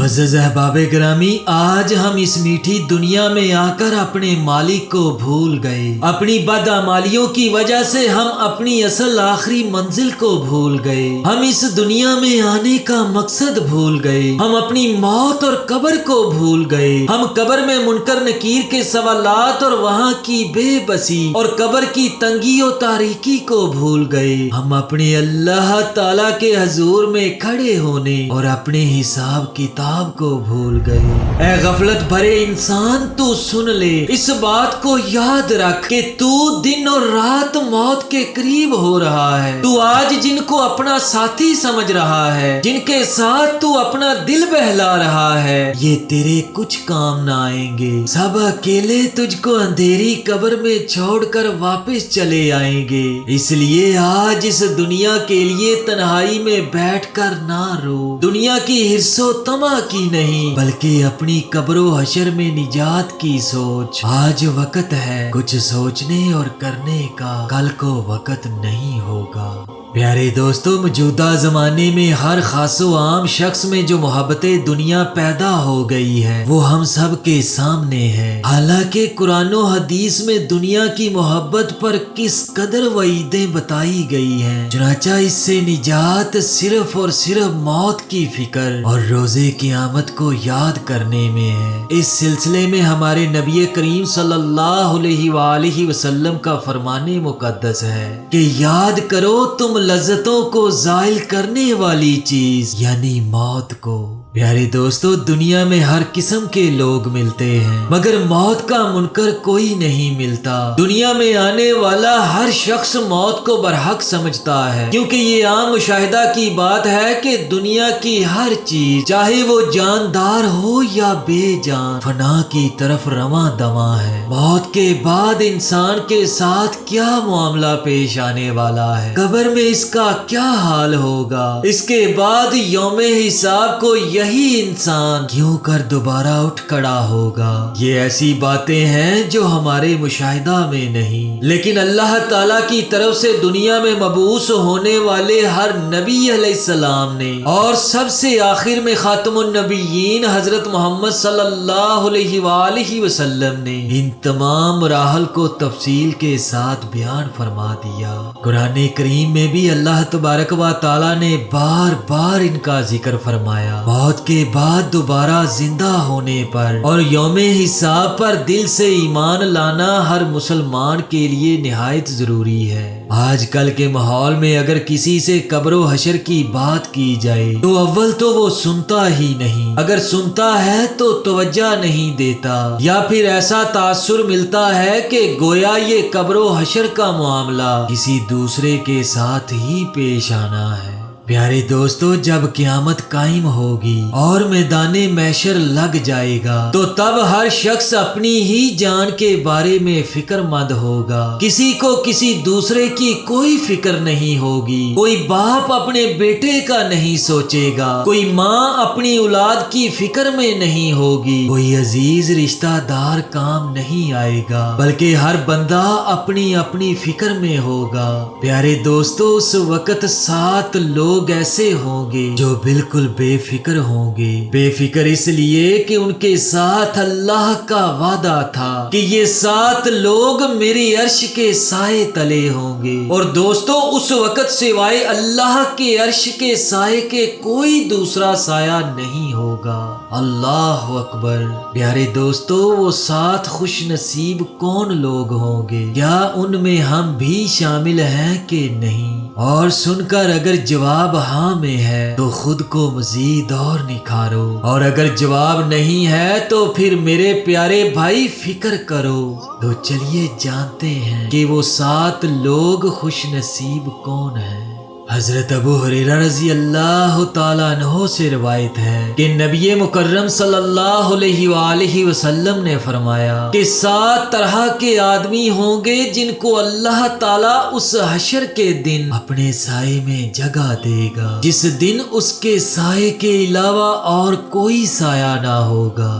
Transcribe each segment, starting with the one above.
मुअज़्ज़ज़ अहबाब ग्रामी, आज हम इस मीठी दुनिया में आकर अपने मालिक को भूल गए। अपनी बदअमालियों की वजह से हम अपनी असल आखिरी मंजिल को भूल गए। हम इस दुनिया में आने का मकसद भूल गए। हम अपनी मौत और कब्र को भूल गए। हम कब्र में मुनकर नकीर के सवालात और वहाँ की बेबसी और कब्र की तंगी और तारीकी को भूल गए। हम अपने अल्लाह ताला के हजूर में खड़े होने और अपने हिसाब किताब को भूल गए। ऐ गफलत भरे इंसान, तू सुन ले, इस बात को याद रख कि तू दिन और रात मौत के करीब हो रहा है। तू आज जिनको अपना साथी समझ रहा है, जिनके साथ तू अपना दिल बहला रहा है, ये तेरे कुछ काम ना आएंगे। सब अकेले तुझको अंधेरी कब्र में छोड़कर वापस चले आएंगे। इसलिए आज इस दुनिया के लिए तन्हाई में बैठकर ना रो। दुनिया की हिर्सो तमा की नहीं, बल्कि अपनी कब्रो हशर में निजात की सोच। आज वक्त है कुछ सोचने और करने का, कल को वक्त नहीं होगा। प्यारे दोस्तों, मौजूदा ज़माने में हर खासो आम शख्स में जो मोहब्बतें दुनिया पैदा हो गई है वो हम सब के सामने है। हालांकि कुरान और हदीस में दुनिया की मोहब्बत पर किस कदर वईदें बताई गई हैं। चुनाचा इससे निजात सिर्फ और सिर्फ मौत की फिक्र और रोजे क़यामत को याद करने में है। इस सिलसिले में हमारे नबी करीम सल्लल्लाहु अलैहि वसल्लम का फरमाने मुकद्दस है कि याद करो तुम लज्जतों को ज़ाइल करने वाली चीज यानी मौत को। प्यारे दोस्तों, दुनिया में हर किस्म के लोग मिलते हैं, मगर मौत का मुनकर कोई नहीं मिलता। दुनिया में आने वाला हर शख्स मौत को बरहक समझता है, क्योंकि ये आम मुशाहिदा की बात है कि दुनिया की हर चीज, चाहे वो जानदार हो या बेजान, फना की तरफ रवां दवा है। मौत के बाद इंसान के साथ क्या मामला पेश आने वाला है, कब्र में इसका क्या हाल होगा, इसके बाद यौमे हिसाब को यही इंसान क्यों कर दोबारा उठ खड़ा होगा। ये ऐसी बातें हैं जो हमारे मुशाहिदा में नहीं, लेकिन अल्लाह ताला की तरफ से दुनिया में मबूस होने वाले हर नबी अलैहिस्सलाम ने और सबसे आखिर में खातमुन नबीयीन हजरत मोहम्मद सल्लल्लाहु अलैहि वसल्लम ने इन तमाम मराहल को तफसील के साथ बयान फरमा दिया। कुरान करीम में भी अल्लाह तबारक व ताला ने बार बार इनका जिक्र फरमाया। मौत के बाद दोबारा जिंदा होने पर और यौमे हिसाब पर दिल से ईमान लाना हर मुसलमान के लिए निहायत जरूरी है। आजकल के माहौल में अगर किसी से कब्रो हशर की बात की जाए तो अव्वल तो वो सुनता ही नहीं, अगर सुनता है तो तवज्जो नहीं देता, या फिर ऐसा तासुर मिलता है कि गोया ये कब्रो हशर का मामला किसी दूसरे के साथ ही पेश आना है। प्यारे दोस्तों, जब क़यामत कायम होगी और मैदाने मैशर लग जाएगा तो तब हर शख्स अपनी ही जान के बारे में फिक्रमंद होगा। किसी को किसी दूसरे की कोई फिक्र नहीं होगी। कोई बाप अपने बेटे का नहीं सोचेगा, कोई माँ अपनी औलाद की फिक्र में नहीं होगी, कोई अजीज रिश्तेदार काम नहीं आएगा, बल्कि हर बंदा अपनी अपनी फिक्र में होगा। प्यारे दोस्तों, उस वक्त 7 लोग ऐसे होंगे जो बिल्कुल बेफिक्र होंगे। बेफिक्र इसलिए कि उनके साथ अल्लाह का वादा था कि ये 7 लोग मेरी अर्श के साए तले होंगे। और दोस्तों, उस वक्त सिवाय अल्लाह के अर्श के साए के कोई दूसरा साया नहीं होगा। अल्लाह अकबर। प्यारे दोस्तों, वो 7 खुश नसीब कौन लोग होंगे? क्या उनमें हम भी शामिल हैं कि नहीं? और सुनकर अगर जवाब हाँ में है तो खुद को मजीद और निखारो, और अगर जवाब नहीं है तो फिर मेरे प्यारे भाई फिक्र करो। तो चलिए जानते हैं कि वो 7 लोग खुश नसीब कौन हैं। हजरत अबू हुरैरा रज़ी अल्लाह ताला अन्हो से रिवायत है कि नबी मुकर्रम सल्लल्लाहु अलैहि वसल्लम ने फरमाया कि 7 तरह के आदमी होंगे जिनको अल्लाह ताला उस हशर के दिन अपने साए में जगह देगा, जिस दिन उसके साए के अलावा और कोई साया ना होगा।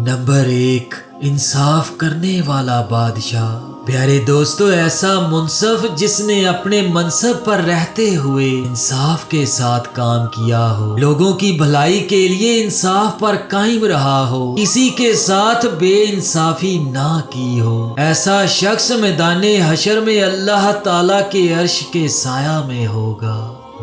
नंबर 1, इंसाफ करने वाला बादशाह। پیارے دوستو، ایسا منصف جس نے اپنے منصب پر رہتے ہوئے انصاف کے ساتھ کام کیا ہو، لوگوں کی بھلائی کے لیے انصاف پر قائم رہا ہو، کسی کے ساتھ بے انصافی نہ کی ہو، ایسا شخص میدان حشر میں اللہ تعالیٰ کے عرش کے سایہ میں ہوگا۔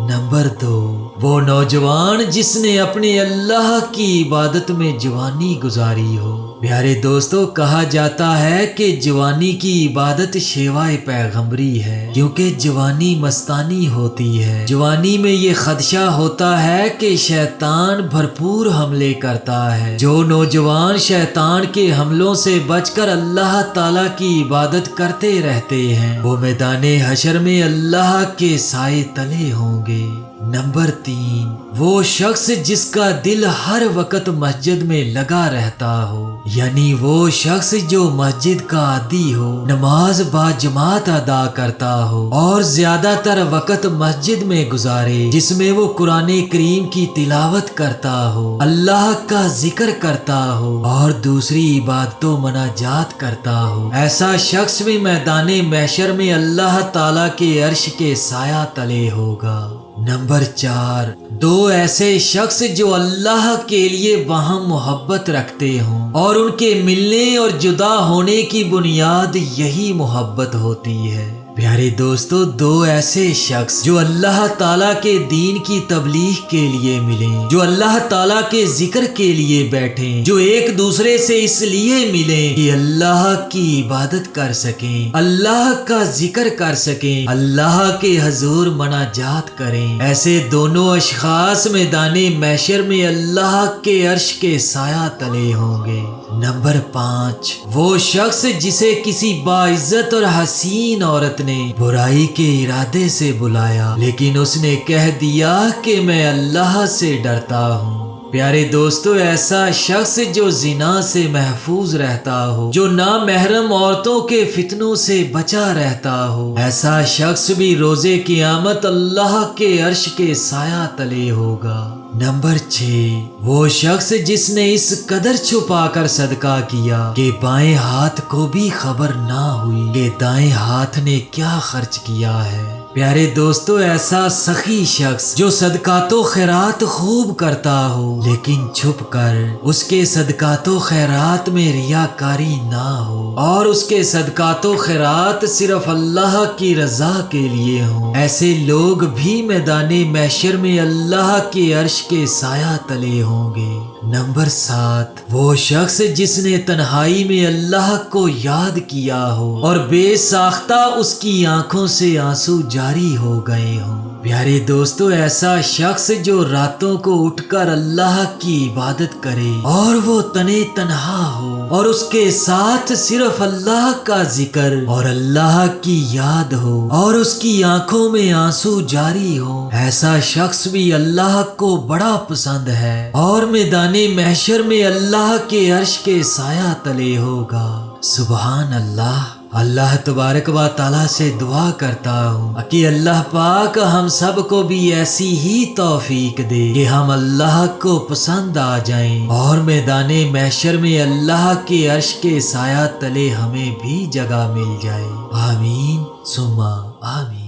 نمبر 2، وہ نوجوان جس نے اپنے اللہ کی عبادت میں جوانی گزاری ہو۔ پیارے دوستو، کہا جاتا ہے کہ جوانی کی عبادت شیوائے پیغمبری ہے، کیونکہ جوانی مستانی ہوتی ہے۔ جوانی میں یہ خدشہ ہوتا ہے کہ شیطان بھرپور حملے کرتا ہے۔ جو نوجوان شیطان کے حملوں سے بچ کر اللہ تعالیٰ کی عبادت کرتے رہتے ہیں، وہ میدان حشر میں اللہ کے سائے تلے ہوں گے۔ نمبر 3، وہ شخص جس کا دل ہر وقت مسجد میں لگا رہتا ہو، یعنی وہ شخص جو مسجد کا عادی ہو، نماز با جماعت ادا کرتا ہو اور زیادہ تر وقت مسجد میں گزارے، جس میں وہ قرآن کریم کی تلاوت کرتا ہو، اللہ کا ذکر کرتا ہو اور دوسری عبادتوں مناجات کرتا ہو، ایسا شخص بھی میدان محشر میں اللہ تعالیٰ کے عرش کے سایہ تلے ہوگا۔ نمبر 4، 2 ایسے شخص جو اللہ کے لیے وہاں محبت رکھتے ہوں اور ان کے ملنے اور جدا ہونے کی بنیاد یہی محبت ہوتی ہے۔ پیارے دوستو، 2 ایسے شخص جو اللہ تعالیٰ کے دین کی تبلیغ کے لیے ملیں، جو اللہ تعالیٰ کے ذکر کے لیے بیٹھیں، جو ایک دوسرے سے اس لیے ملیں کہ اللہ کی عبادت کر سکیں، اللہ کا ذکر کر سکیں، اللہ کے حضور مناجات کریں، ایسے دونوں اشخاص میدان محشر میں اللہ کے عرش کے سایہ تلے ہوں گے۔ نمبر 5، وہ شخص جسے کسی باعزت اور حسین عورت نے برائی کے ارادے سے بلایا، لیکن اس نے کہہ دیا کہ میں اللہ سے ڈرتا ہوں۔ پیارے دوستو، ایسا شخص جو زنا سے محفوظ رہتا ہو، جو نامحرم عورتوں کے فتنوں سے بچا رہتا ہو، ایسا شخص بھی روز قیامت اللہ کے عرش کے سایہ تلے ہوگا۔ نمبر 6، وہ شخص جس نے اس قدر چھپا کر صدقہ کیا کہ بائیں ہاتھ کو بھی خبر نہ ہوئی کہ دائیں ہاتھ نے کیا خرچ کیا ہے۔ پیارے دوستو، ایسا سخی شخص جو صدقات و خیرات خوب کرتا ہو لیکن چھپ کر، اس کے صدقات و خیرات میں ریاکاری نہ ہو اور اس کے صدقات و خیرات صرف اللہ کی رضا کے لیے ہوں، ایسے لوگ بھی میدان محشر میں اللہ کے عرش کے سایہ تلے ہوں گے۔ نمبر 7، وہ شخص جس نے تنہائی میں اللہ کو یاد کیا ہو اور بے ساختہ اس کی آنکھوں سے آنسو جاری ہو گئے ہوں۔ پیارے دوستو، ایسا شخص جو راتوں کو اٹھ کر اللہ کی عبادت کرے اور وہ تنے تنہا ہو اور اس کے ساتھ صرف اللہ کا ذکر اور اللہ کی یاد ہو اور اس کی آنکھوں میں آنسو جاری ہو، ایسا شخص بھی اللہ کو بڑا پسند ہے اور میدان محشر میں اللہ کے عرش کے سایہ تلے ہوگا۔ سبحان اللہ۔ اللہ تبارک و تعالیٰ سے دعا کرتا ہوں کہ اللہ پاک ہم سب کو بھی ایسی ہی توفیق دے کہ ہم اللہ کو پسند آ جائیں اور میدان محشر میں اللہ کے عرش کے سایہ تلے ہمیں بھی جگہ مل جائے۔ آمین ثم آمین۔